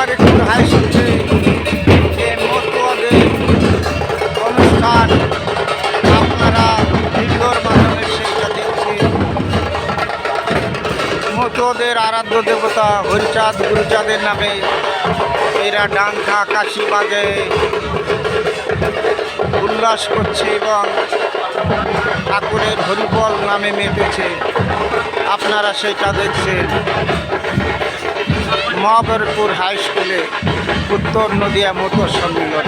মহাবাড়িপুর high স্কুলে যে মতুয়াদের অনুষ্ঠান আপনারা ভিডিওর মাধ্যমে সেইটা দেখছেন। মতুয়াদের আরাধ্য দেবতা হরিচাঁদ গুরুচাঁদের নামে এরা ডাঙ্কা কাশি বাজে উল্লাস করছে এবং ঠাকুরের হরিবল নামে মেতেছে। আপনারা সেটা দেখছেন মহাবাড়িপুর হাই স্কুলে উত্তর নদিয়া মতো সম্মেলন।